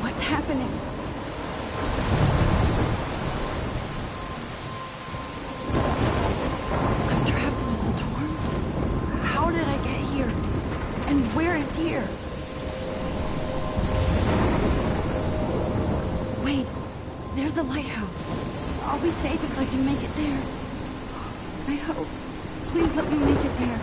What's happening? I'm trapped in a storm? How did I get here? And where is here? Wait, there's the lighthouse. I'll be safe if I can make it there. I hope. Please let me make it there.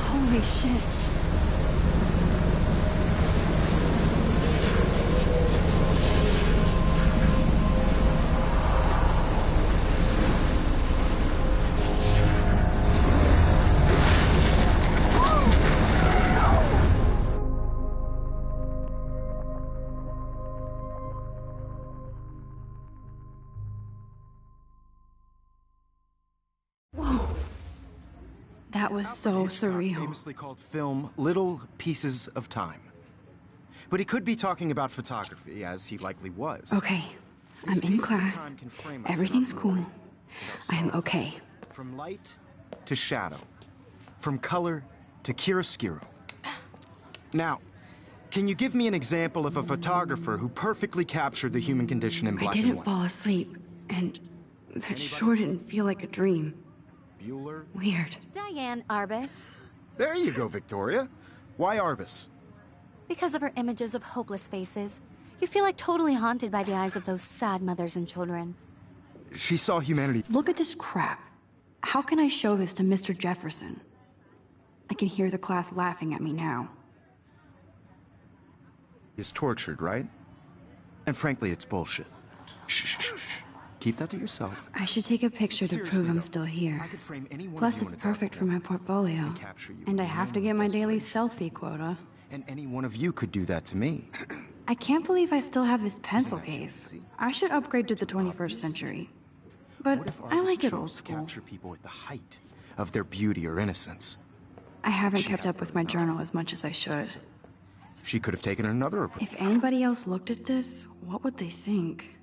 Holy shit. That was so surreal. Famously called film Little Pieces of Time. But he could be talking about photography, as he likely was. Okay, I'm in class. Everything's cool. I'm okay. From light to shadow. From color to chiaroscuro. Now, can you give me an example of a photographer who perfectly captured the human condition in black and I didn't white? fall asleep, and that sure didn't feel like a dream. Bueller? Weird. Diane Arbus. There you go, Victoria. Why Arbus? Because of her images of hopeless faces, you feel like totally haunted by the eyes of those sad mothers and children. She saw humanity. Look at this crap. How can I show this to Mr. Jefferson? I can hear the class laughing at me now. Is tortured, right? And frankly, it's bullshit. Shh, shh, shh, shh. Keep that to yourself. I should take a picture to Seriously, prove I'm though, still here. I could frame any one Plus, of you it's in a dark perfect for corner my portfolio. and capture you And I in have your to get my daily investigation. selfie quota. And any one of you could do that to me. I can't believe I still have this pencil Isn't that case. crazy? I should upgrade to the 21st century. What But if I artists like it chose old to school. capture people at the height of their beauty or innocence? I haven't kept up with my journal as much as I should. She could have taken another approach. If anybody else looked at this, what would they think?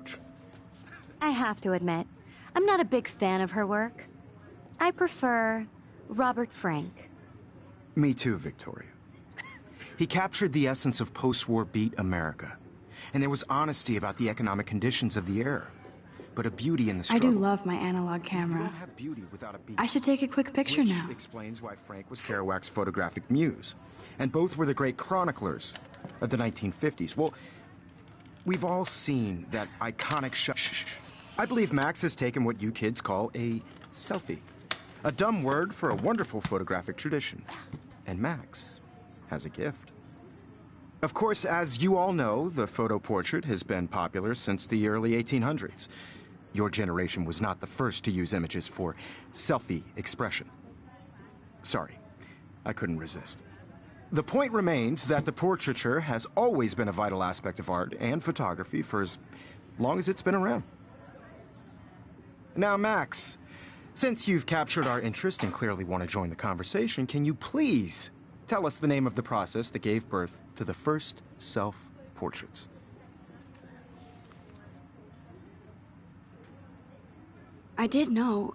approach. I have to admit, I'm not a big fan of her work. I prefer Robert Frank. Me too, Victoria. He captured the essence of post-war beat America, and there was honesty about the economic conditions of the era, but a beauty in the I struggle. do love my analog You camera. don't have beauty without a beat. I should take a quick picture Which now. explains why Frank was Kerouac's photographic muse, and both were the great chroniclers of the 1950s. Well, we've all seen that iconic shot. I believe Max has taken what you kids call a selfie. A dumb word for a wonderful photographic tradition. And Max has a gift. Of course, as you all know, the photo portrait has been popular since the early 1800s. Your generation was not the first to use images for selfie expression. Sorry, I couldn't resist. The point remains that the portraiture has always been a vital aspect of art and photography for as long as it's been around. Now, Max, since you've captured our interest and clearly want to join the conversation, can you please tell us the name of the process that gave birth to the first self-portraits? I did know,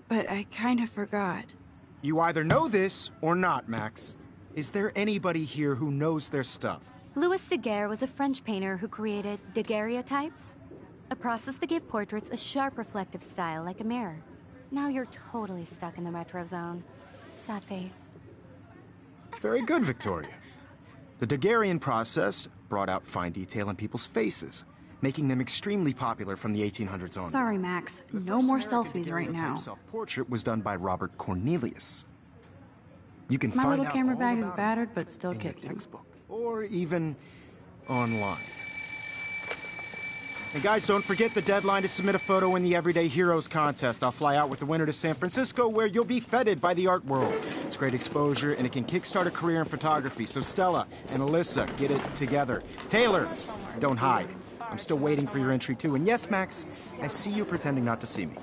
but I kind of forgot. You either know this or not, Max. Is there anybody here who knows their stuff? Louis Daguerre was a French painter who created daguerreotypes, a process that gave portraits a sharp reflective style like a mirror. Now you're totally stuck in the retro zone. Sad face. Very good, Victoria. The Daguerrean process brought out fine detail in people's faces, making them extremely popular from the 1800s on. Sorry, Max. The No first more American selfies right daguerreotype now. Self-portrait was done by Robert Cornelius. You can My find little out camera all bag is about it battered, but still in your kicking. textbook, or even online. And guys, don't forget the deadline to submit a photo in the Everyday Heroes contest. I'll fly out with the winner to San Francisco, where you'll be feted by the art world. It's great exposure, and it can kickstart a career in photography. So Stella and Alyssa, get it together. Taylor, don't hide. I'm still waiting for your entry, too. And yes, Max, I see you pretending not to see me.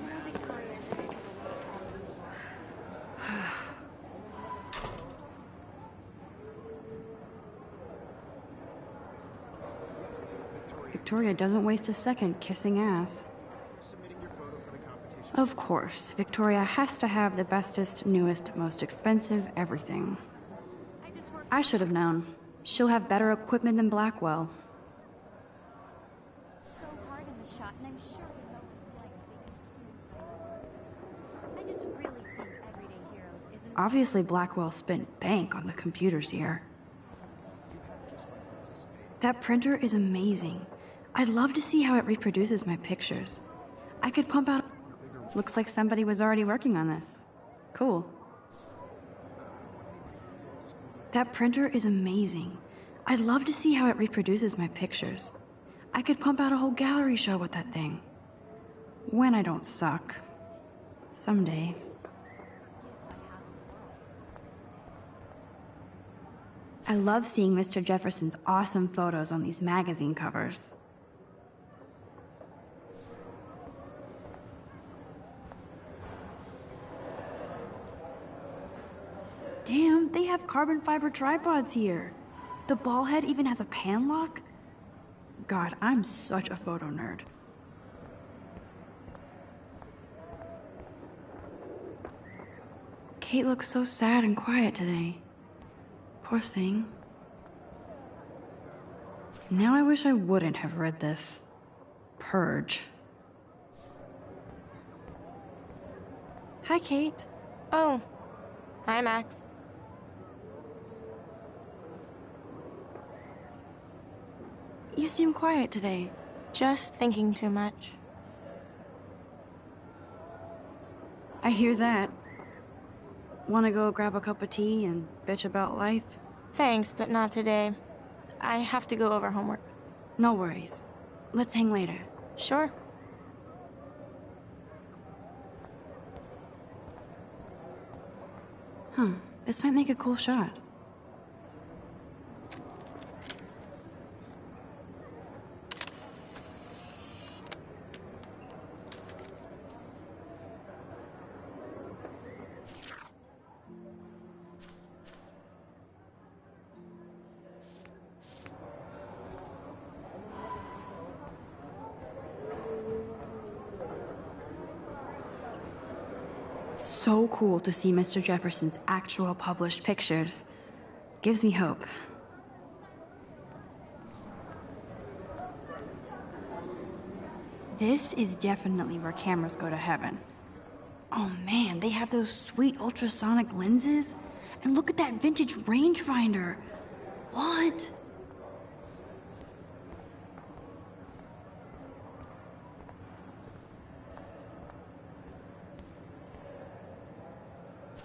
Victoria doesn't waste a second kissing ass. Submitting your photo for the competition. Of course, Victoria has to have the bestest, newest, most expensive everything. I should have known. She'll have better equipment than Blackwell. So hard in the shot, and I'm sure you know what it's like to be consumed by it. I just really think Everyday Heroes isn't... Obviously, Blackwell spent bank on the computers here. That printer is amazing. I'd love to see how it reproduces my pictures. I could pump out... Looks like somebody was already working on this. Cool. That printer is amazing. I'd love to see how it reproduces my pictures. I could pump out a whole gallery show with that thing. When I don't suck. Someday. I love seeing Mr. Jefferson's awesome photos on these magazine covers. Damn, they have carbon fiber tripods here. The ball head even has a pan lock. God, I'm such a photo nerd. Kate looks so sad and quiet today. Poor thing. Now I wish I wouldn't have read this. Purge. Hi, Kate. Oh. Hi, Max. You seem quiet today. Just thinking too much. I hear that. Want to go grab a cup of tea and bitch about life? Thanks, but not today. I have to go over homework. No worries. Let's hang later. Sure. This might make a cool shot. so cool to see Mr. Jefferson's actual published pictures. Gives me hope. This is definitely where cameras go to heaven. Oh man, they have those sweet ultrasonic lenses. And look at that vintage rangefinder. What?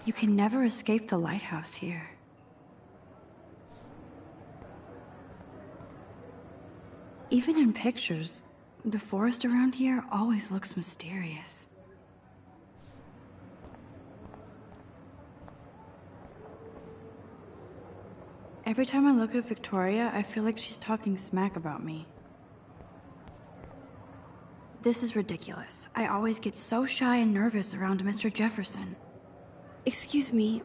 You can never escape the lighthouse here. Even in pictures, the forest around here always looks mysterious. Every time I look at Victoria, I feel like she's talking smack about me. This is ridiculous. I always get so shy and nervous around Mr. Jefferson. Excuse me,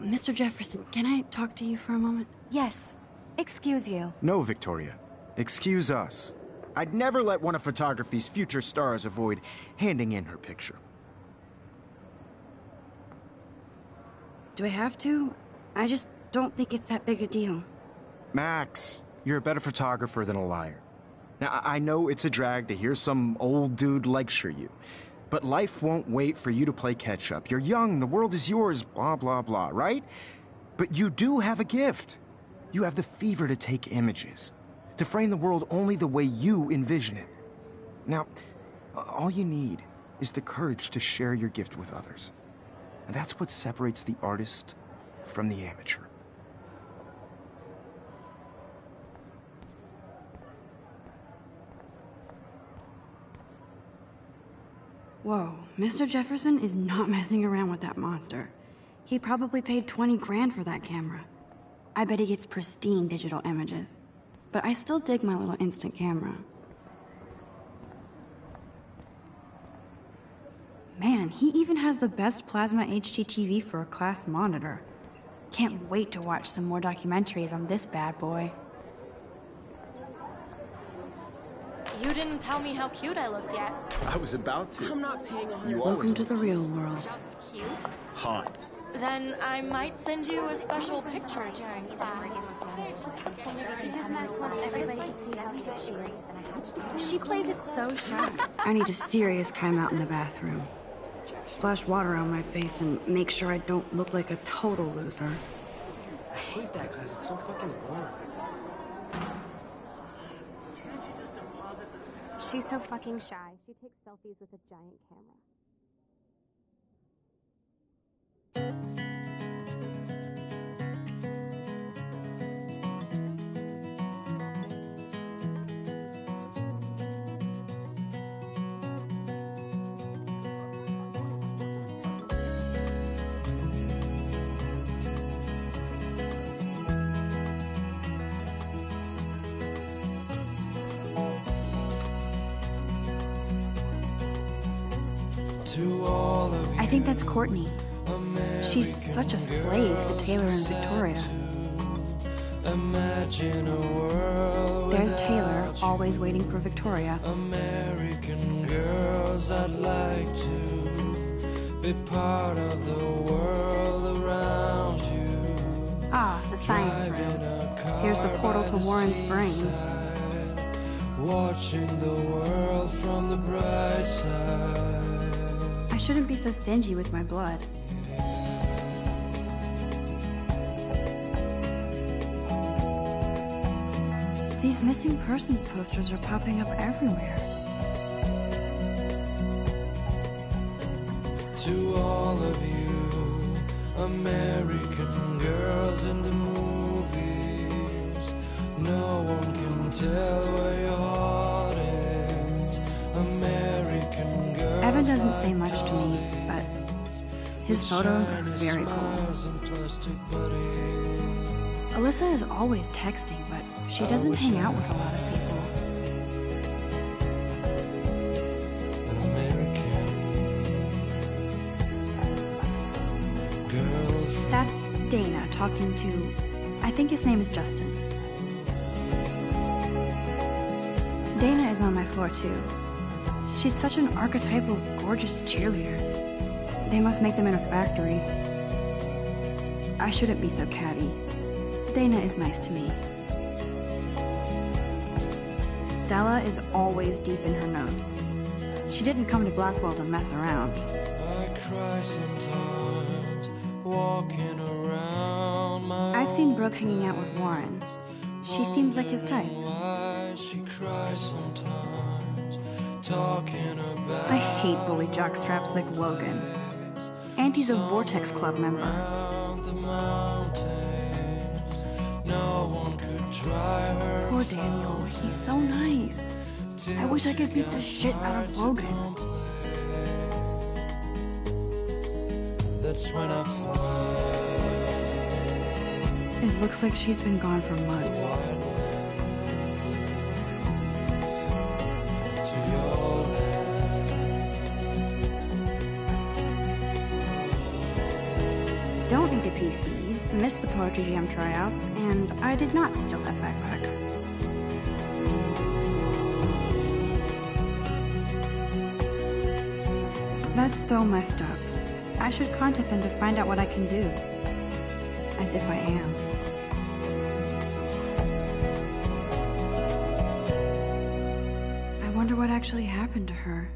Mr. Jefferson, can I talk to you for a moment? Yes. Excuse you. No, Victoria. Excuse us. I'd never let one of photography's future stars avoid handing in her picture. Do I have to? I just don't think it's that big a deal. Max, you're a better photographer than a liar. Now, I know it's a drag to hear some old dude lecture you, but life won't wait for you to play catch-up. You're young, the world is yours, blah, blah, blah, right? But you do have a gift. You have the fever to take images, to frame the world only the way you envision it. Now, all you need is the courage to share your gift with others. And that's what separates the artist from the amateur. Whoa, Mr. Jefferson is not messing around with that monster. He probably paid 20 grand for that camera. I bet he gets pristine digital images. But I still dig my little instant camera. Man, he even has the best plasma HDTV for a class monitor. Can't wait to watch some more documentaries on this bad boy. You didn't tell me how cute I looked yet. I was about to. I'm not paying 100. Welcome to the real world. Just cute. Hot. Then I might send you a special picture during that. Because Max wants everybody to see how cute she is. She plays it so shy. I need a serious timeout in the bathroom. Splash water on my face and make sure I don't look like a total loser. I hate that class. It's so fucking boring. She's so fucking shy. She takes selfies with a giant camera. I think that's Courtney. She's such a slave to Taylor and Victoria. There's Taylor, always waiting for Victoria. American girls, I'd like to be part of the world around you. Ah, the science room. Here's the portal to Warren's brain. Watching the world from the bright side. I shouldn't be so stingy with my blood. These missing persons posters are popping up everywhere. To all of you, American girls in the movies, no one can tell where your heart is. American girls. Evan doesn't say much to me, but his photos are very cool. Alyssa is always texting, but she doesn't hang out with a lot of people. That's Dana talking to, I think his name is Justin. Dana is on my floor too. She's such an archetypal, gorgeous cheerleader. They must make them in a factory. I shouldn't be so catty. Dana is nice to me. Stella is always deep in her notes. She didn't come to Blackwell to mess around. I cry sometimes, walking around my I've seen Brooke hanging out with Warren. She seems like his type. why she cries sometimes, talking about I hate bully jockstraps like Logan. Auntie's a Vortex Club member. the mountains. No one could dry her. Poor Daniel, he's so nice. I wish I could beat the shit out of Logan. That's when I fly It looks like she's been gone for months. to your land. Don't need a PC, missed the Poetry Jam tryouts, and I did not steal that backpack. That's so messed up. I should contact them to find out what I can do. As if I am. I wonder what actually happened to her.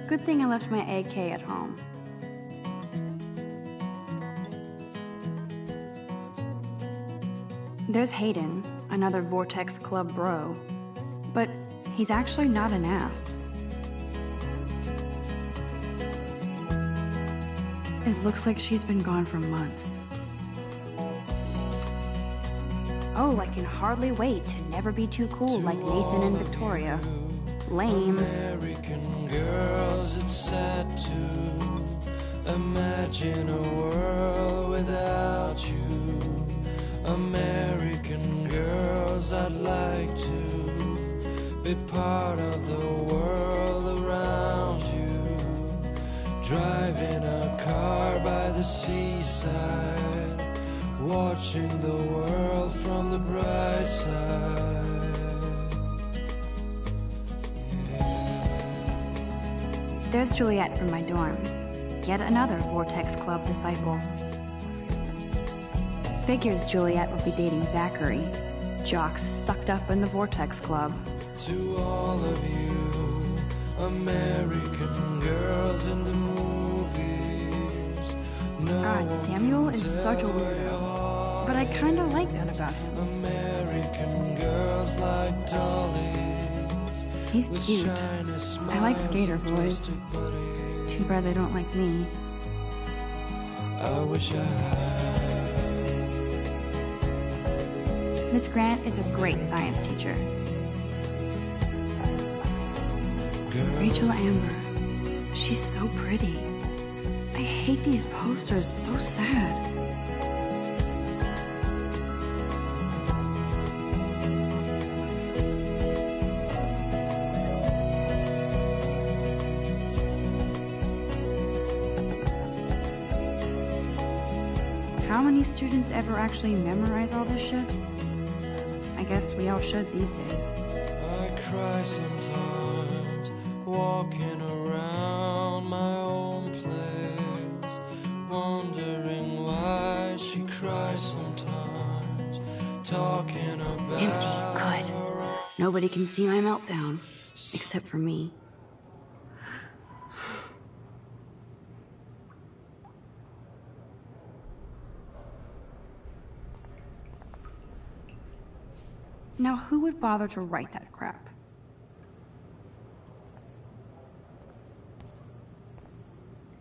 Good thing I left my AK at home. There's Hayden, another Vortex Club bro. But he's actually not an ass. It looks like she's been gone for months. Oh, I can hardly wait to never be too cool like Nathan and Victoria. Lame. American girls, it's sad to imagine a world without you. American girls, I'd like to be part of the world around you. Driving a car by the seaside, watching the world from the bright side. There's Juliet from my dorm. Yet another Vortex Club disciple. Figures Juliet will be dating Zachary. Jocks sucked up in the Vortex Club. To all of you, American girls in the movies. No God, Samuel is such a weirdo. But I kinda like that about him. American girls like dollies. He's with cute. shiny I like smiles skater and boys. plastic buddies. Too bad they don't like me. I wish I had. Miss Grant is a great science teacher. Rachel Amber. She's so pretty. I hate these posters, so sad. How many students ever actually memorize all this shit? I guess we all should these days. I cry sometimes, walking around my own place, wondering why she cries sometimes, talking about Empty, good. Nobody can see my meltdown, except for me. Now, who would bother to write that crap?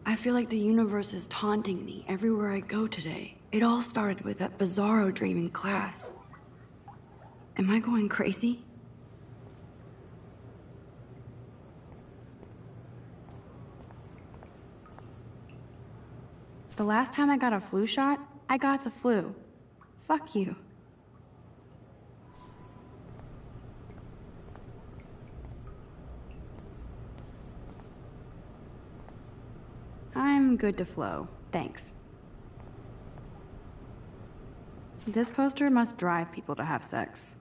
I feel like the universe is taunting me everywhere I go today. It all started with that bizarro dream in class. Am I going crazy? The last time I got a flu shot, I got the flu. Fuck you. I'm good to flow, thanks. This poster must drive people to have sex.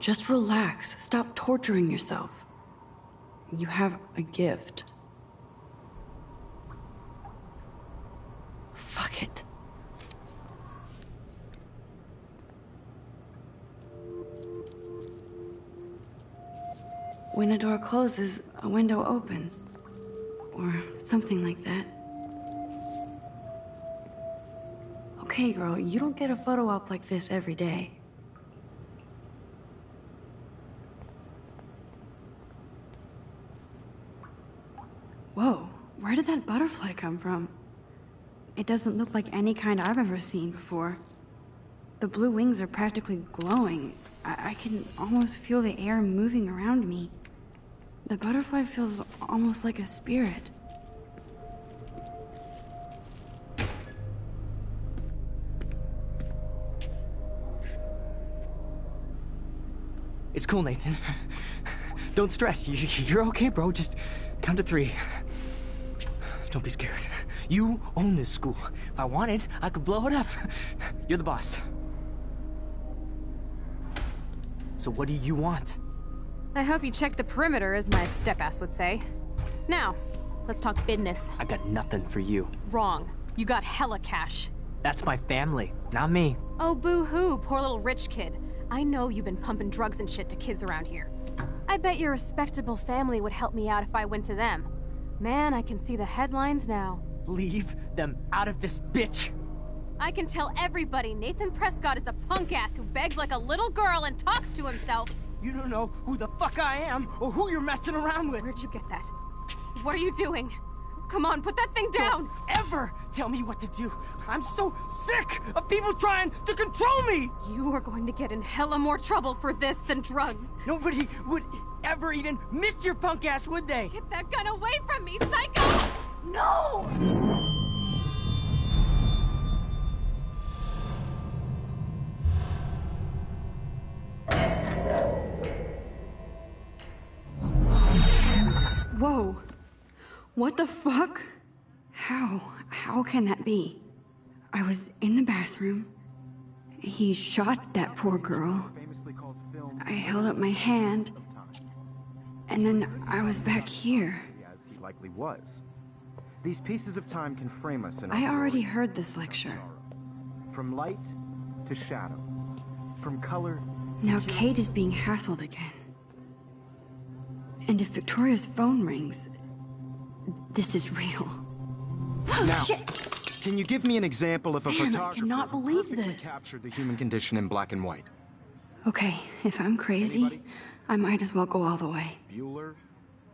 Just relax. Stop torturing yourself. You have a gift. Fuck it. When a door closes, a window opens. Or something like that. Okay, girl, you don't get a photo op like this every day. Whoa, where did that butterfly come from? It doesn't look like any kind I've ever seen before. The blue wings are practically glowing. I can almost feel the air moving around me. The butterfly feels almost like a spirit. It's cool, Nathan. Don't stress. You're okay, bro. Just count to 3. Don't be scared. You own this school. If I wanted, I could blow it up. You're the boss. So what do you want? I hope you checked the perimeter, as my step-ass would say. Now, let's talk business. I got nothing for you. Wrong. You got hella cash. That's my family, not me. Oh, boo-hoo, poor little rich kid. I know you've been pumping drugs and shit to kids around here. I bet your respectable family would help me out if I went to them. Man, I can see the headlines now. Leave them out of this bitch! I can tell everybody Nathan Prescott is a punk ass who begs like a little girl and talks to himself. You don't know who the fuck I am or who you're messing around with. Where'd you get that? What are you doing? Come on, put that thing down! Don't ever tell me what to do. I'm so sick of people trying to control me! You are going to get in hella more trouble for this than drugs. Nobody would ever even miss your punk ass, would they? Get that gun away from me, psycho! No! Whoa. What the fuck? How can that be? I was in the bathroom. He shot that poor girl. I held up my hand. And then I was back here. As he likely was. These pieces of time can frame us in I already heard this lecture. From light to shadow. From color. Now Kate is being hassled again. And if Victoria's phone rings, this is real. Now, Shit! can you give me an example of a Man, I photographer cannot who believe perfectly this. captured the human condition in black and white? Okay, if I'm crazy, Anybody? I might as well go all the way. Bueller?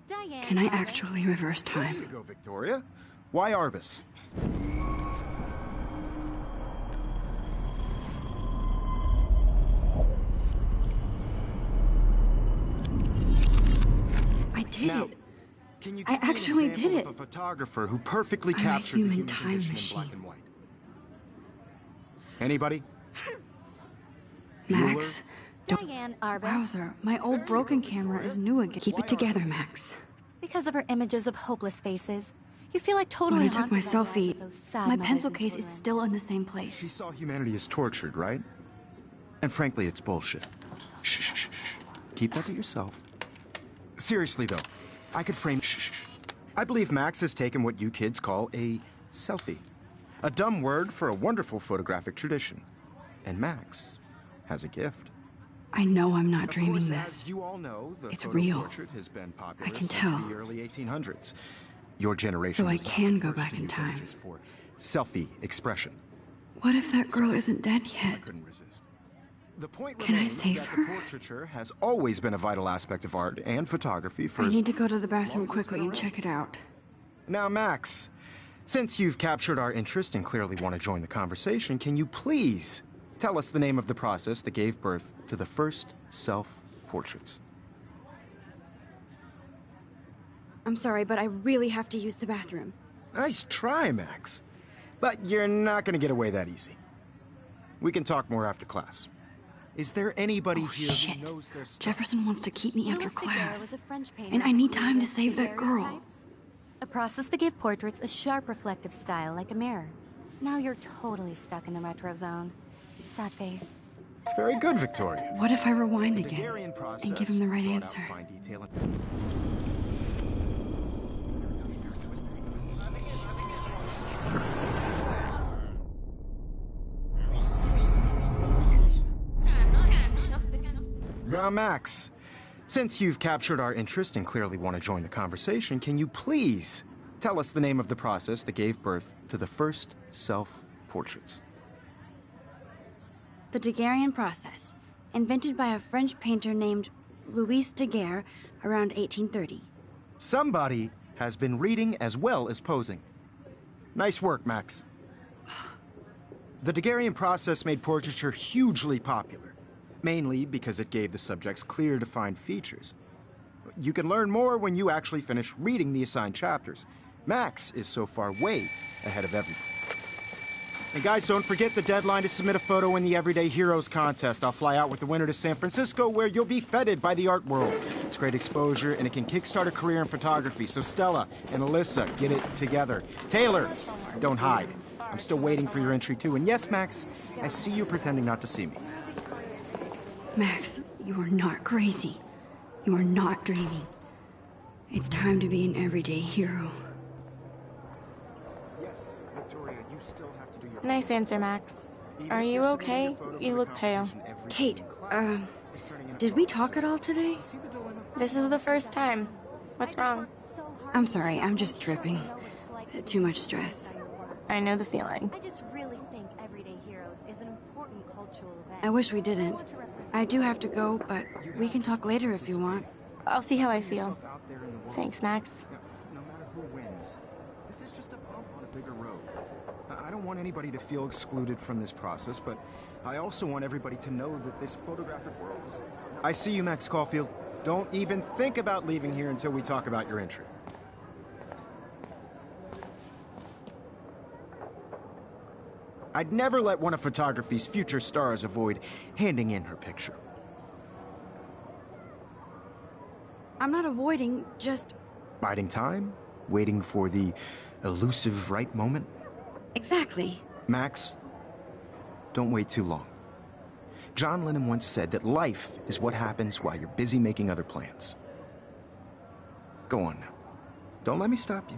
Diane. Can I Arbus. actually reverse There you time? go, Victoria. Why Arbus? I did Now, it. can you I give me an actually example did of it. a photographer who perfectly I'm a captured the human human time condition in machine. black and white? Anybody? Max, Diane Arbus. wowzer, my old broken camera is new again. Keep it together, Max. Because of her images of hopeless faces, you feel like totally When I took my haunted by the eyes selfie, of those sad my mothers pencil and case is children. still in the same She place. saw humanity as tortured, right? And frankly, it's bullshit. Shh, shh, shh, shh. Keep that to yourself. Seriously, though, I could frame. Shh, shh, shh. I believe Max has taken what you kids call a selfie. A dumb word for a wonderful photographic tradition. And Max has a gift. I know I'm not Of dreaming course, this. as you all know, the It's photo real. portrait has been popular I can since tell. the early 1800s. Your generation So I was not can the go first back to in use time. images for selfie expression. What if that girl isn't dead I yet? couldn't resist. The point Can I remains save that her? the portraiture has always been a vital aspect of art and photography for I as need to go to the bathroom long as it's quickly been and around. check it out. Now, Max, since you've captured our interest and clearly want to join the conversation, can you please tell us the name of the process that gave birth to the first self-portraits? I'm sorry, but I really have to use the bathroom. Nice try, Max. But you're not going to get away that easy. We can talk more after class. Is there anybody Oh, here shit. who knows their stuff? Jefferson wants to keep me after Louis Daguerre class. was a French painter And I who need time to created save that girl. daguerreotypes, a process that gave portraits a sharp reflective style like a mirror. Now you're totally stuck in the retro zone. Sad face. Very good, Victoria. What if I rewind The again Daguerrean process and give him the right brought out answer? fine detail. Now, Max, since you've captured our interest and clearly want to join the conversation, can you please tell us the name of the process that gave birth to the first self-portraits? The Daguerrean process, invented by a French painter named Louis Daguerre around 1830. Somebody has been reading as well as posing. Nice work, Max. The Daguerrean process made portraiture hugely popular, mainly because it gave the subjects clear, defined features. You can learn more when you actually finish reading the assigned chapters. Max is so far way ahead of everyone. And guys, don't forget the deadline to submit a photo in the Everyday Heroes contest. I'll fly out with the winner to San Francisco, where you'll be feted by the art world. It's great exposure, and it can kickstart a career in photography. So Stella and Alyssa, get it together. Taylor, don't hide. I'm still waiting for your entry, too. And yes, Max, I see you pretending not to see me. Max, you are not crazy. You are not dreaming. It's time to be an everyday hero. Yes, Victoria, you still have to do your... Nice answer, Max. Are you okay? You look pale. Kate, did we talk at all today? This is the first time. What's wrong? I'm sorry, I'm just dripping. Too much stress. I know the feeling. I just really think Everyday Heroes is an important cultural event. I wish we didn't. I do have to go, but we can talk later if you want. I'll see how I feel. Thanks, Max. No matter who wins, this is just a bump on a bigger road. I don't want anybody to feel excluded from this process, but I also want everybody to know that this photographic world is... I see you, Max Caulfield. Don't even think about leaving here until we talk about your entry. I'd never let one of photography's future stars avoid handing in her picture. I'm not avoiding, just... Biding time? Waiting for the elusive right moment? Exactly. Max, don't wait too long. John Lennon once said that life is what happens while you're busy making other plans. Go on now. Don't let me stop you.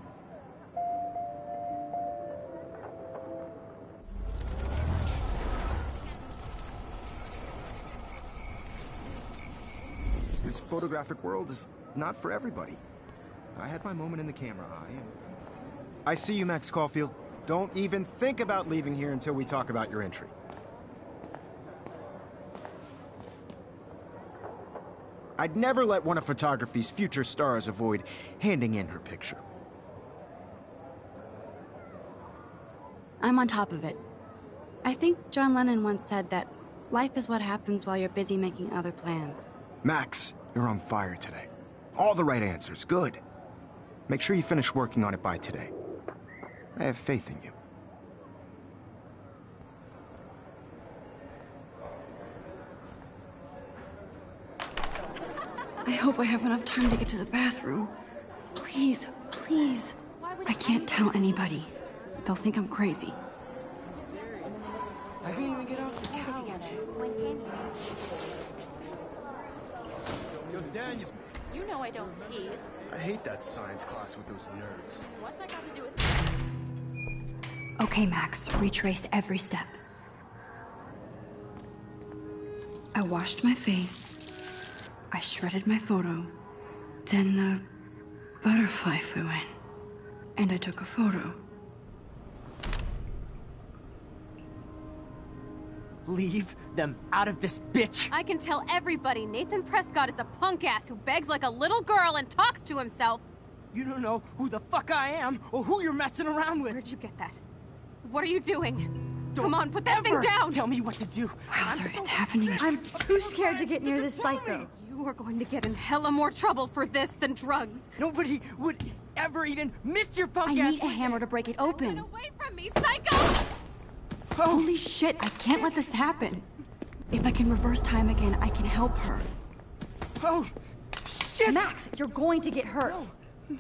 This photographic world is not for everybody. I had my moment in the camera eye, and... I see you, Max Caulfield. Don't even think about leaving here until we talk about your entry. I'd never let one of photography's future stars avoid handing in her picture. I'm on top of it. I think John Lennon once said that life is what happens while you're busy making other plans. Max, you're on fire today. All the right answers, good. Make sure you finish working on it by today. I have faith in you. I hope I have enough time to get to the bathroom. Please, please. I can't tell anybody. They'll think I'm crazy. I couldn't even get off the couch. Yo, Daniels. You know I don't tease. I hate that science class with those nerds. What's that got to do with... Okay, Max, retrace every step. I washed my face. I shredded my photo. Then the butterfly flew in. And I took a photo. Leave them out of this bitch! I can tell everybody Nathan Prescott is a punk ass who begs like a little girl and talks to himself. You don't know who the fuck I am or who you're messing around with. Where'd you get that? What are you doing? Don't Come on, put that thing down! Tell me what to do. Wowzer, it's happening. I'm too scared to get near this psycho. You are going to get in hella more trouble for this than drugs. Nobody would ever even miss your punk I ass. need a hammer to break it open. Get away from me, psycho! Holy shit, I can't let this happen. If I can reverse time again, I can help her. Oh, shit! Max, you're going to get hurt.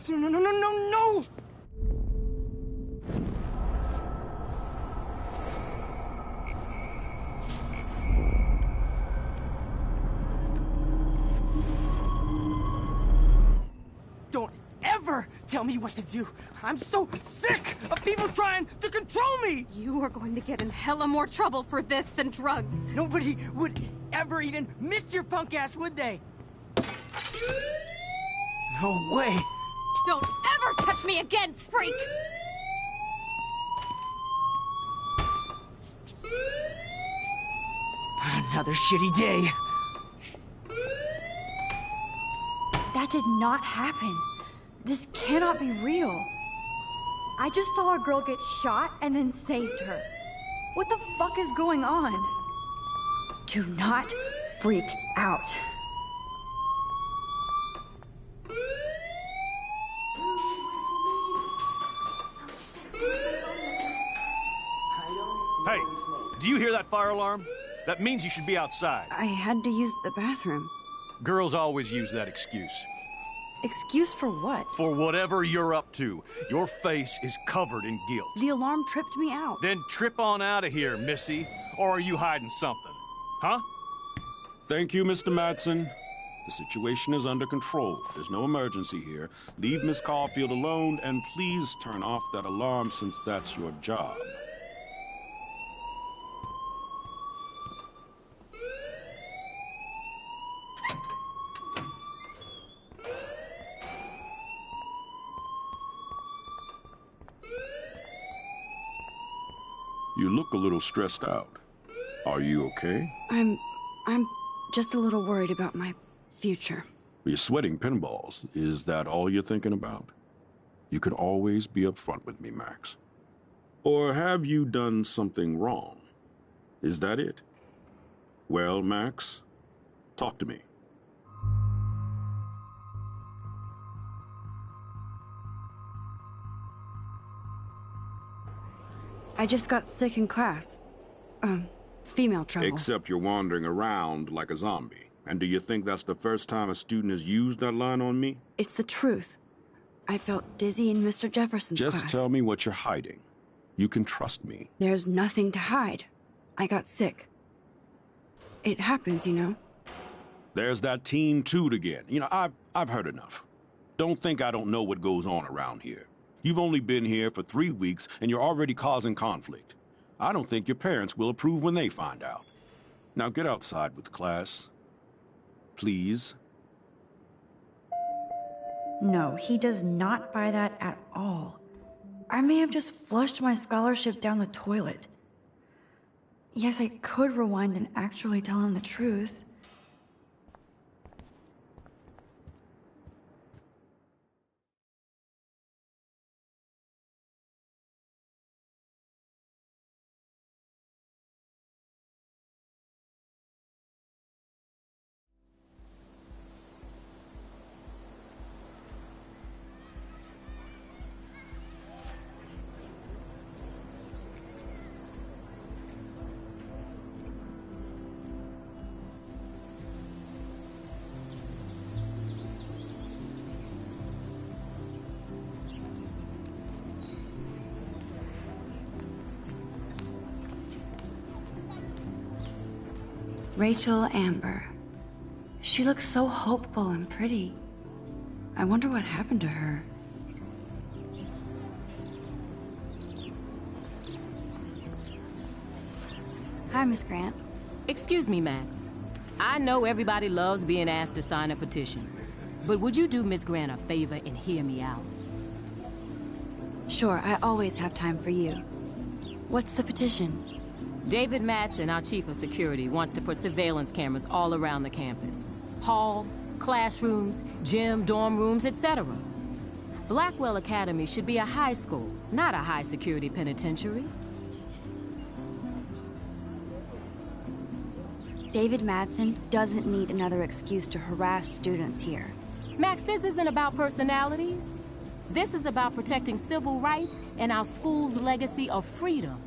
No! ever tell me what to do. I'm so sick of people trying to control me! You are going to get in hella more trouble for this than drugs. Nobody would ever even miss your punk ass, would they? No way. Don't ever touch me again, freak! Another shitty day. That did not happen. This cannot be real. I just saw a girl get shot and then saved her. What the fuck is going on? Do not freak out. Hey, do you hear that fire alarm? That means you should be outside. I had to use the bathroom. Girls always use that excuse. Excuse for what? For whatever you're up to. Your face is covered in guilt. The alarm tripped me out. Then trip on out of here, Missy. Or are you hiding something? Huh? Thank you, Mr. Madsen. The situation is under control. There's no emergency here. Leave Miss Caulfield alone, and please turn off that alarm since that's your job. You look a little stressed out. Are you okay? I'm just a little worried about my future. You're sweating pinballs. Is that all you're thinking about? You can always be upfront with me, Max. Or have you done something wrong? Is that it? Well, Max, talk to me. I just got sick in class. Female trouble. Except you're wandering around like a zombie. And do you think that's the first time a student has used that line on me? It's the truth. I felt dizzy in Mr. Jefferson's class. Just tell me what you're hiding. You can trust me. There's nothing to hide. I got sick. It happens, you know. There's that teen toot again. You know, I've heard enough. Don't think I don't know what goes on around here. You've only been here for 3 weeks, and you're already causing conflict. I don't think your parents will approve when they find out. Now get outside with class. Please. No, he does not buy that at all. I may have just flushed my scholarship down the toilet. Yes, I could rewind and actually tell him the truth. Rachel Amber. She looks so hopeful and pretty. I wonder what happened to her. Hi, Miss Grant. Excuse me, Max. I know everybody loves being asked to sign a petition, but would you do Miss Grant a favor and hear me out? Sure, I always have time for you. What's the petition? David Madsen, our chief of security, wants to put surveillance cameras all around the campus. Halls, classrooms, gym, dorm rooms, etc. Blackwell Academy should be a high school, not a high-security penitentiary. David Madsen doesn't need another excuse to harass students here. Max, this isn't about personalities. This is about protecting civil rights and our school's legacy of freedom.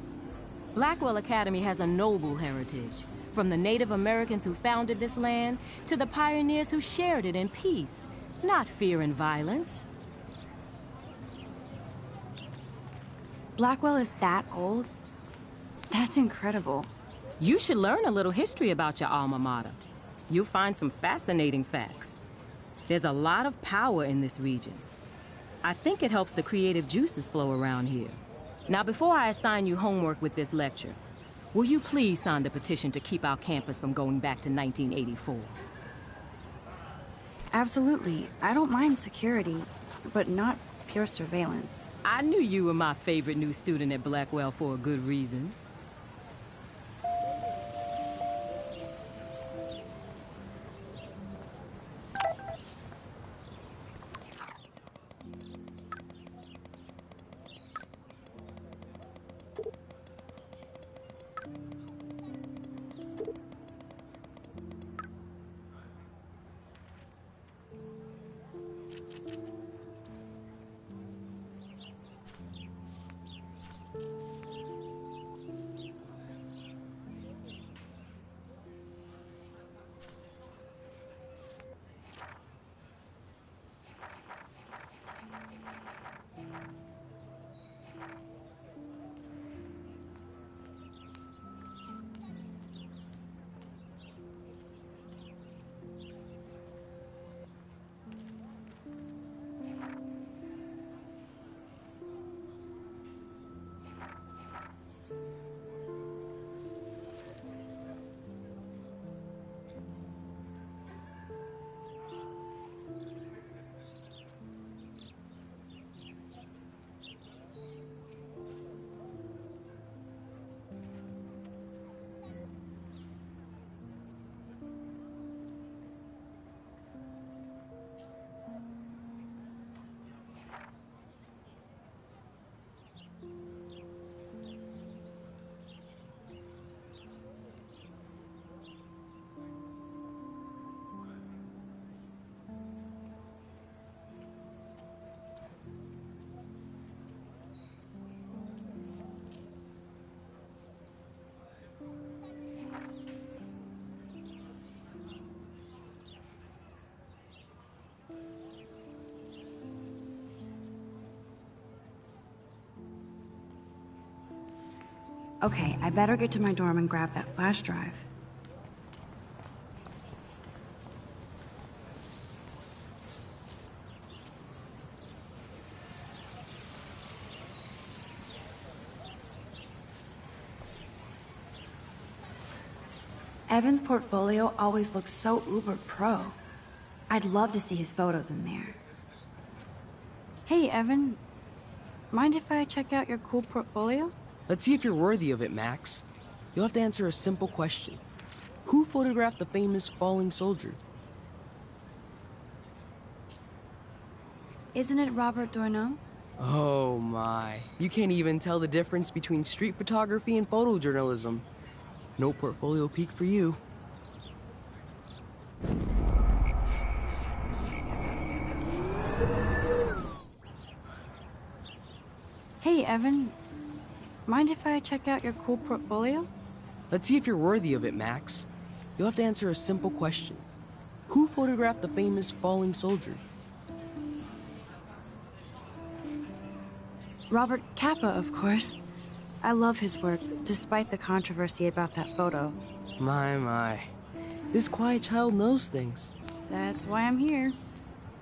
Blackwell Academy has a noble heritage, from the Native Americans who founded this land to the pioneers who shared it in peace, not fear and violence. Blackwell is that old? That's incredible. You should learn a little history about your alma mater. You'll find some fascinating facts. There's a lot of power in this region. I think it helps the creative juices flow around here. Now, before I assign you homework with this lecture, will you please sign the petition to keep our campus from going back to 1984? Absolutely. I don't mind security, but not pure surveillance. I knew you were my favorite new student at Blackwell for a good reason. Okay, I better get to my dorm and grab that flash drive. Evan's portfolio always looks so uber pro. I'd love to see his photos in there. Hey, Evan. Mind if I check out your cool portfolio? Let's see if you're worthy of it, Max. You'll have to answer a simple question. Who photographed the famous falling soldier? Isn't it Robert Doisneau? Oh my. You can't even tell the difference between street photography and photojournalism. No portfolio peek for you. Hey, Evan. Mind if I check out your cool portfolio? Let's see if you're worthy of it, Max. You'll have to answer a simple question. Who photographed the famous falling soldier? Robert Capa, of course. I love his work, despite the controversy about that photo. My. This quiet child knows things. That's why I'm here.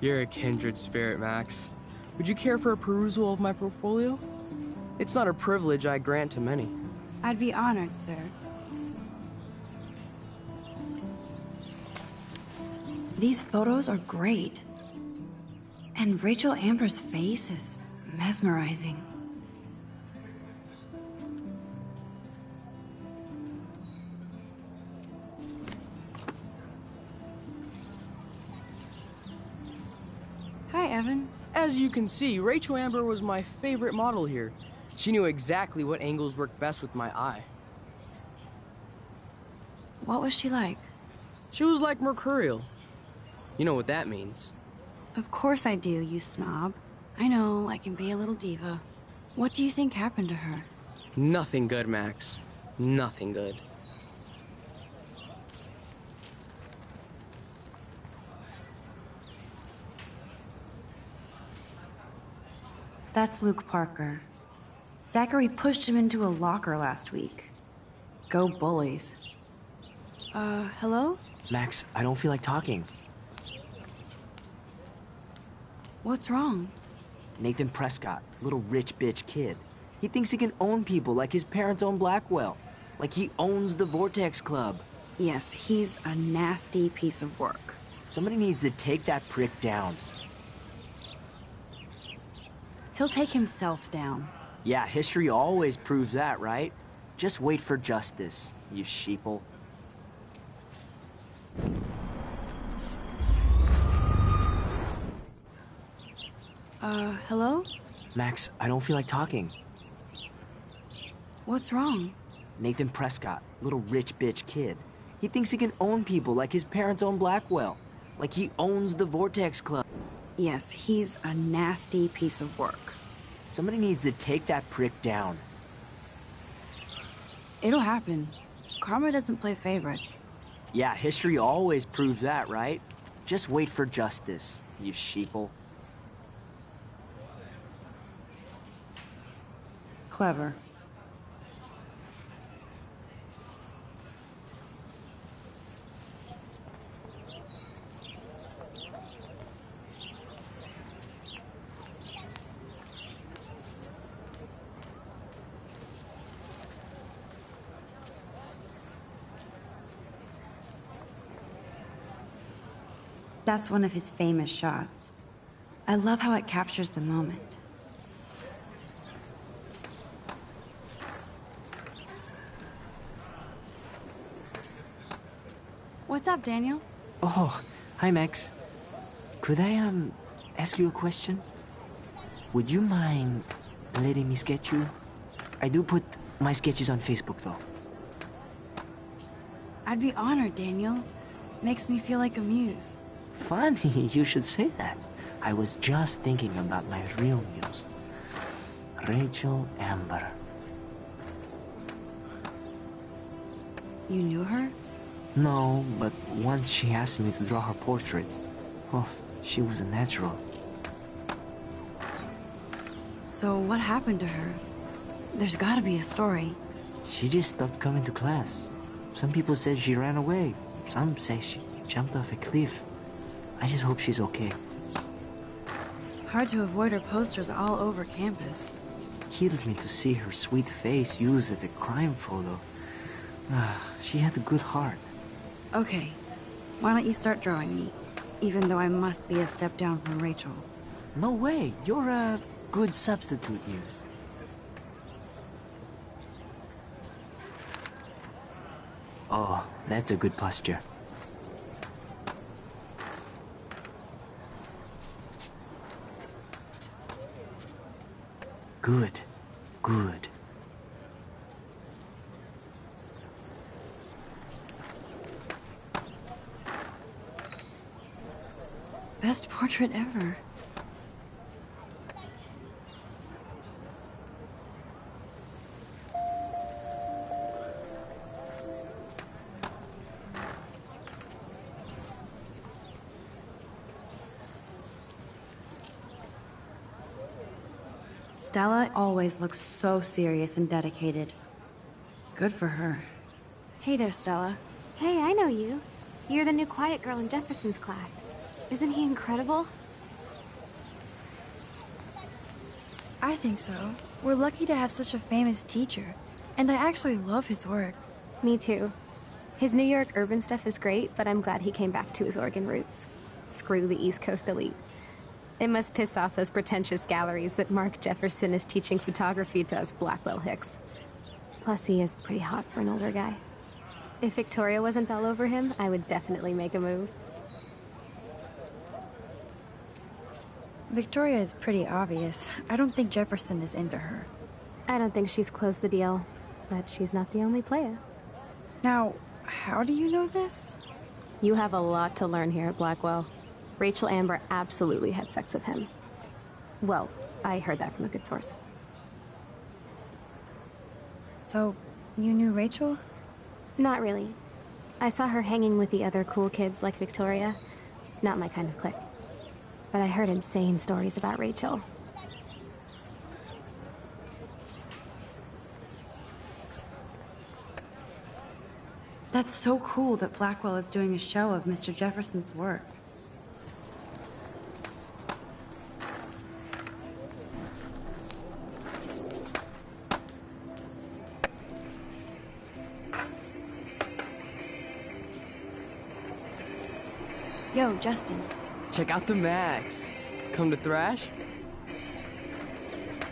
You're a kindred spirit, Max. Would you care for a perusal of my portfolio? It's not a privilege I grant to many. I'd be honored, sir. These photos are great. And Rachel Amber's face is mesmerizing. Hi, Evan. As you can see, Rachel Amber was my favorite model here. She knew exactly what angles worked best with my eye. What was she like? She was like mercurial. You know what that means. Of course I do, you snob. I know, I can be a little diva. What do you think happened to her? Nothing good, Max. Nothing good. That's Luke Parker. Zachary pushed him into a locker last week. Go bullies. Hello? Max, I don't feel like talking. What's wrong? Nathan Prescott, little rich bitch kid. He thinks he can own people like his parents own Blackwell. Like he owns the Vortex Club. Yes, he's a nasty piece of work. Somebody needs to take that prick down. He'll take himself down. Yeah, history always proves that, right? Just wait for justice, you sheeple. Hello? Max, I don't feel like talking. What's wrong? Nathan Prescott, little rich bitch kid. He thinks he can own people like his parents own Blackwell. Like he owns the Vortex Club. Yes, he's a nasty piece of work. Somebody needs to take that prick down. It'll happen. Karma doesn't play favorites. Yeah, history always proves that, right? Just wait for justice, you sheeple. Clever. That's one of his famous shots. I love how it captures the moment. What's up, Daniel? Oh, hi, Max. Could I, ask you a question? Would you mind letting me sketch you? I do put my sketches on Facebook, though. I'd be honored, Daniel. Makes me feel like a muse. Funny, you should say that. I was just thinking about my real muse. Rachel Amber. You knew her? No, but once she asked me to draw her portrait. Oh, she was a natural. So what happened to her? There's gotta be a story. She just stopped coming to class. Some people said she ran away. Some say she jumped off a cliff. I just hope she's okay. Hard to avoid her posters all over campus. Kills me to see her sweet face used as a crime photo. She had a good heart. Okay, why don't you start drawing me? Even though I must be a step down from Rachel. No way, you're a good substitute muse. Oh, that's a good posture. Good, good. Best portrait ever. Stella always looks so serious and dedicated. Good for her. Hey there, Stella. Hey, I know you. You're the new quiet girl in Jefferson's class. Isn't he incredible? I think so. We're lucky to have such a famous teacher. And I actually love his work. Me too. His New York urban stuff is great, but I'm glad he came back to his Oregon roots. Screw the East Coast elite. It must piss off those pretentious galleries that Mark Jefferson is teaching photography to us Blackwell hicks. Plus, he is pretty hot for an older guy. If Victoria wasn't all over him, I would definitely make a move. Victoria is pretty obvious. I don't think Jefferson is into her. I don't think she's closed the deal, but she's not the only player. Now, how do you know this? You have a lot to learn here at Blackwell. Rachel Amber absolutely had sex with him. Well, I heard that from a good source. So, you knew Rachel? Not really. I saw her hanging with the other cool kids like Victoria. Not my kind of clique. But I heard insane stories about Rachel. That's so cool that Blackwell is doing a show of Mr. Jefferson's work. Yo, Justin. Check out the Max. Come to thrash?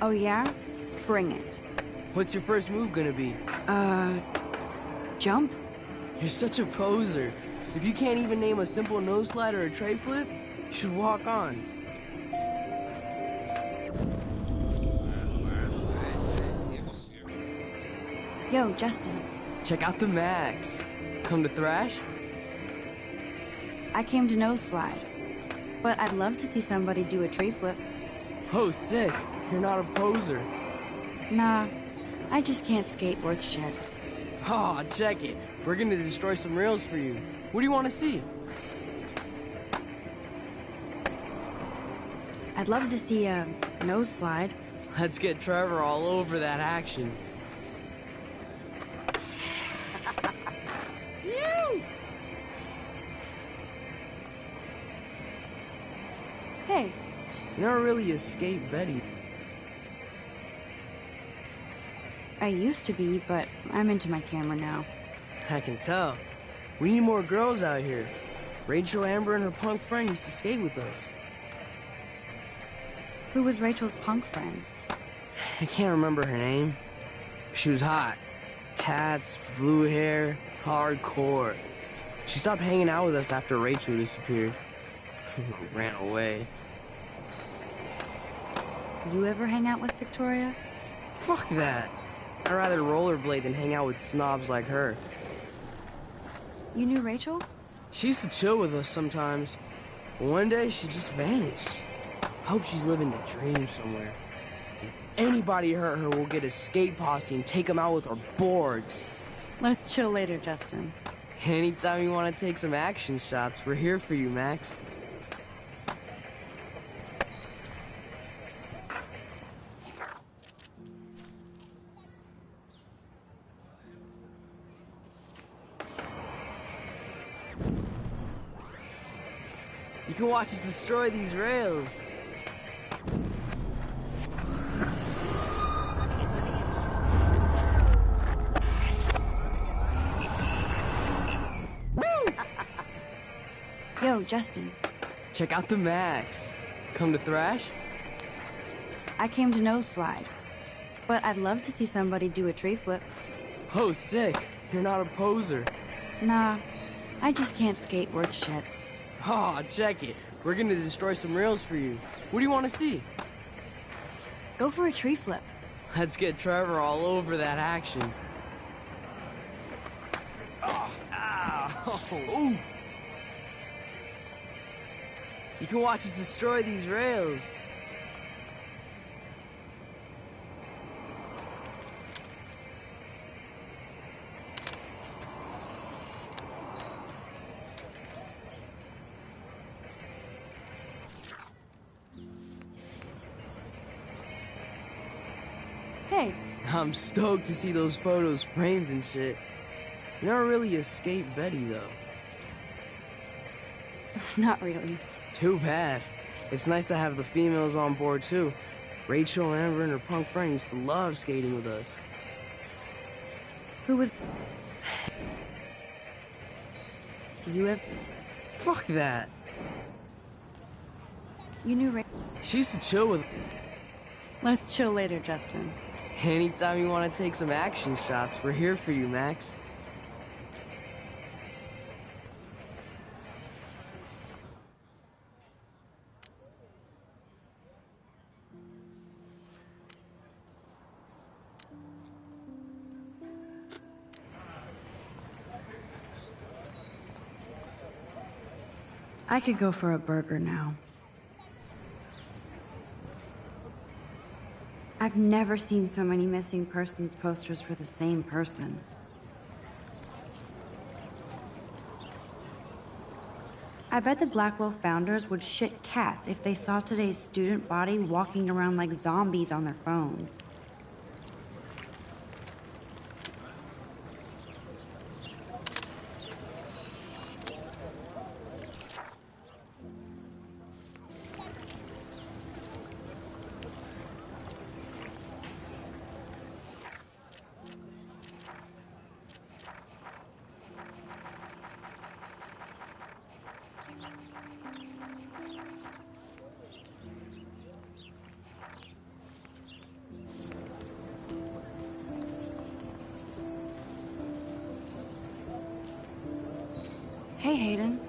Oh yeah? Bring it. What's your first move gonna be? Jump? You're such a poser. If you can't even name a simple nose slide or a tray flip, you should walk on. Yo, Justin. Check out the Max. Come to thrash? I came to nose slide. But I'd love to see somebody do a tree flip. Oh, sick. You're not a poser. Nah, I just can't skate worth shit. Aw, check it. We're gonna destroy some rails for you. What do you want to see? I'd love to see a nose slide. Let's get Trevor all over that action. Hey. You're not really a skate Betty. I used to be, but I'm into my camera now. I can tell. We need more girls out here. Rachel Amber and her punk friend used to skate with us. Who was Rachel's punk friend? I can't remember her name. She was hot. Tats, blue hair, hardcore. She stopped hanging out with us after Rachel disappeared. Ran away. You ever hang out with Victoria? Fuck that. I'd rather rollerblade than hang out with snobs like her. You knew Rachel? She used to chill with us sometimes. But one day, she just vanished. I hope she's living the dream somewhere. If anybody hurt her, we'll get a skate posse and take them out with our boards. Let's chill later, Justin. Anytime you want to take some action shots, we're here for you, Max. You can watch us destroy these rails. Yo, Justin. Check out the Max. Come to thrash? I came to nose slide. But I'd love to see somebody do a tree flip. Oh, sick. You're not a poser. Nah, I just can't skate worth shit. Aw, check it. We're gonna destroy some rails for you. What do you want to see? Go for a tree flip. Let's get Trevor all over that action. Oh, ow. Ooh. You can watch us destroy these rails. Hey. I'm stoked to see those photos framed and shit. You're not really a skate Betty, though. Not really. Too bad. It's nice to have the females on board, too. Rachel, Amber, and her punk friend used to love skating with us. Who was... You have... Fuck that. You knew She used to chill with... Let's chill later, Justin. Anytime you want to take some action shots, we're here for you, Max. I could go for a burger now. I've never seen so many missing persons posters for the same person. I bet the Blackwell founders would shit cats if they saw today's student body walking around like zombies on their phones. Hey, Hayden.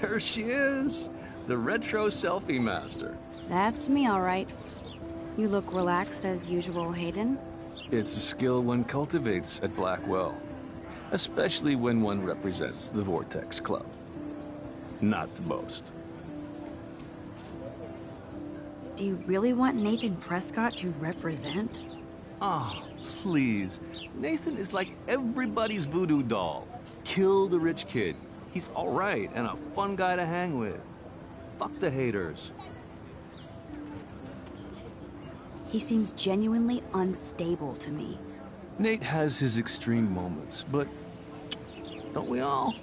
There she is, the retro selfie master. That's me, all right. You look relaxed as usual, Hayden. It's a skill one cultivates at Blackwell, especially when one represents the Vortex Club. Not to boast. Do you really want Nathan Prescott to represent? Oh, please. Nathan is like everybody's voodoo doll. Kill the rich kid. He's all right and a fun guy to hang with. Fuck the haters. He seems genuinely unstable to me. Nate has his extreme moments, but don't we all?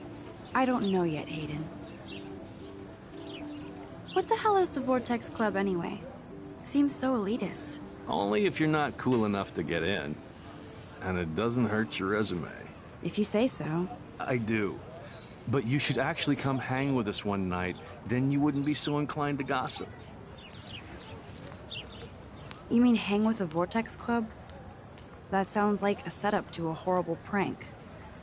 I don't know yet, Hayden. What the hell is the Vortex Club anyway? Seems so elitist. Only if you're not cool enough to get in. And it doesn't hurt your resume. If you say so. I do. But you should actually come hang with us one night, then you wouldn't be so inclined to gossip. You mean hang with the Vortex Club? That sounds like a setup to a horrible prank.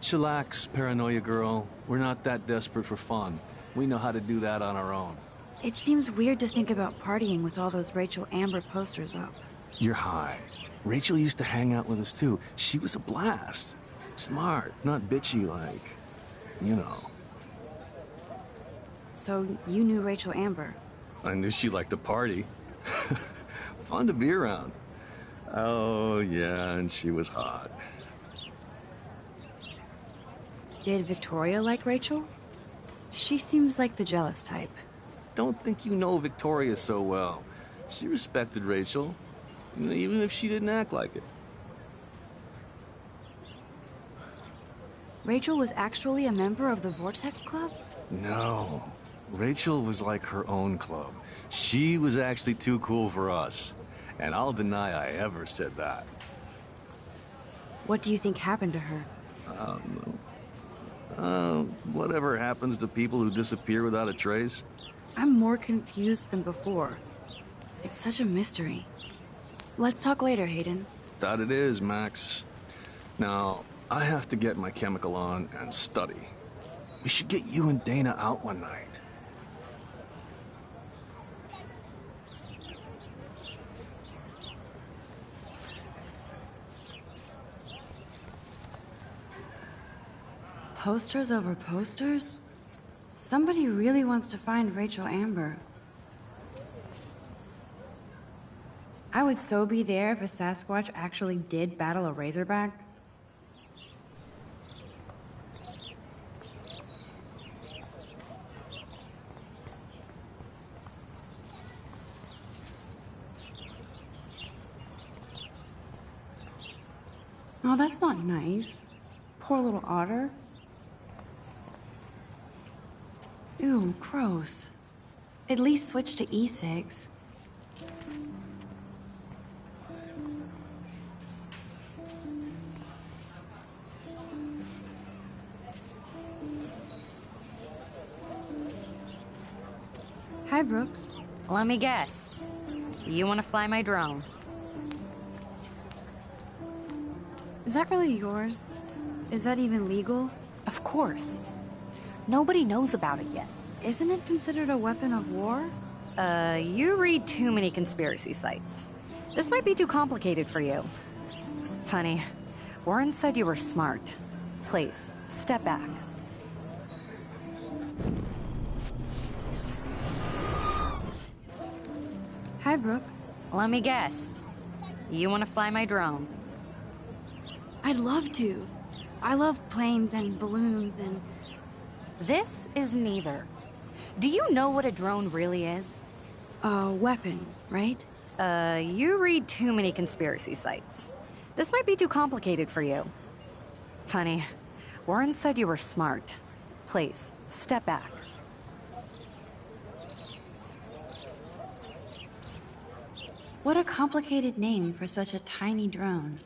Chillax, paranoia girl. We're not that desperate for fun. We know how to do that on our own. It seems weird to think about partying with all those Rachel Amber posters up. You're high. Rachel used to hang out with us too. She was a blast. Smart, not bitchy like, you know. So you knew Rachel Amber? I knew she liked to party. Fun to be around. Oh, yeah, and she was hot. Did Victoria like Rachel? She seems like the jealous type. Don't think you know Victoria so well. She respected Rachel, even if she didn't act like it. Rachel was actually a member of the Vortex Club? No. Rachel was like her own club. She was actually too cool for us. And I'll deny I ever said that. What do you think happened to her? Whatever happens to people who disappear without a trace. I'm more confused than before. It's such a mystery. Let's talk later, Hayden. That it is, Max. Now, I have to get my chemical on and study. We should get you and Dana out one night. Posters over posters? Somebody really wants to find Rachel Amber. I would so be there if a Sasquatch actually did battle a Razorback. Oh, that's not nice. Poor little otter. Ew, gross. At least switch to e-cigs. Hi, Brooke. Let me guess. You want to fly my drone? Is that really yours? Is that even legal? Of course. Nobody knows about it yet. Isn't it considered a weapon of war? You read too many conspiracy sites. This might be too complicated for you. Funny, Warren said you were smart. Please, step back. Hi, Brooke. Let me guess. You want to fly my drone? I'd love to. I love planes and balloons and... This is neither. Do you know what a drone really is? A weapon, right? You read too many conspiracy sites. This might be too complicated for you. Funny, Warren said you were smart. Please, step back. What a complicated name for such a tiny drone.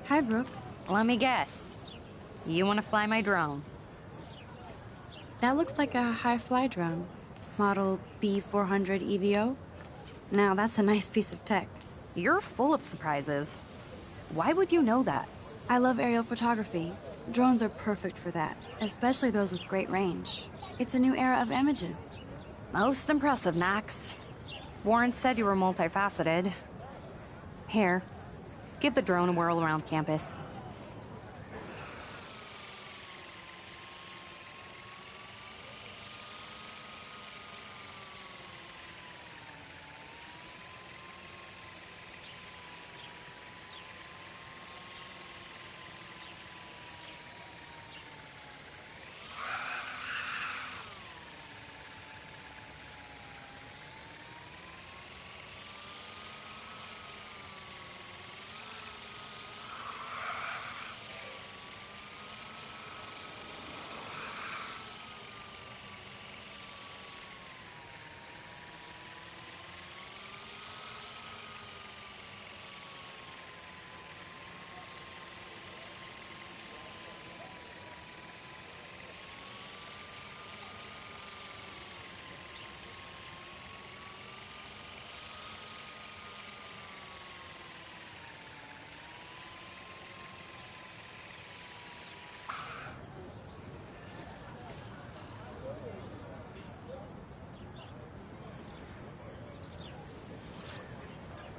Hi, Brooke. Let me guess. You want to fly my drone? That looks like a high-fly drone. model B400 EVO. Now that's a nice piece of tech. You're full of surprises. Why would you know that? I love aerial photography. Drones are perfect for that, especially those with great range. It's a new era of images. Most impressive, Nax. Warren said you were multifaceted. Here, give the drone a whirl around campus.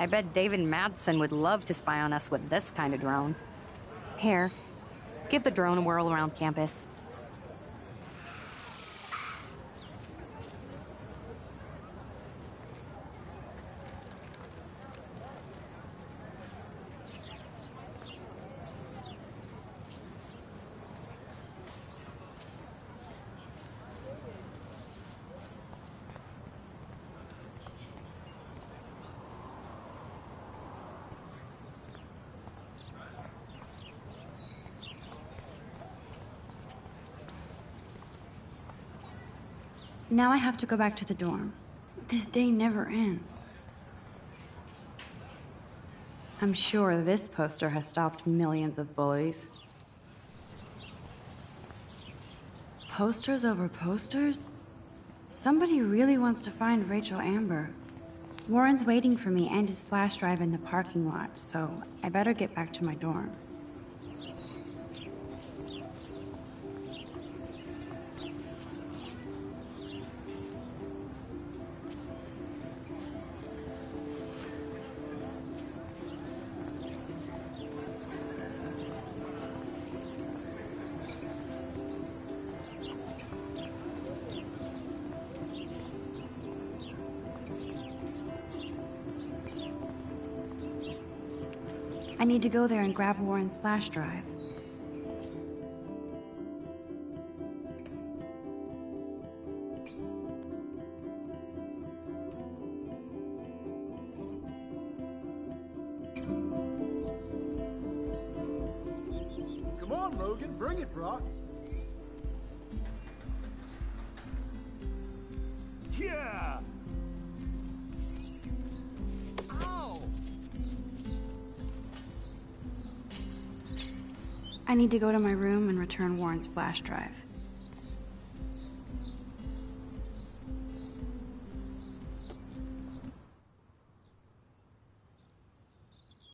I bet David Madsen would love to spy on us with this kind of drone. Here, give the drone a whirl around campus. Now I have to go back to the dorm. This day never ends. I'm sure this poster has stopped millions of bullies. Posters over posters? Somebody really wants to find Rachel Amber. Warren's waiting for me and his flash drive in the parking lot, so I better get back to my dorm. I need to go there and grab Warren's flash drive. Come on, Logan, bring it, Brock. Yeah! I need to go to my room and return Warren's flash drive.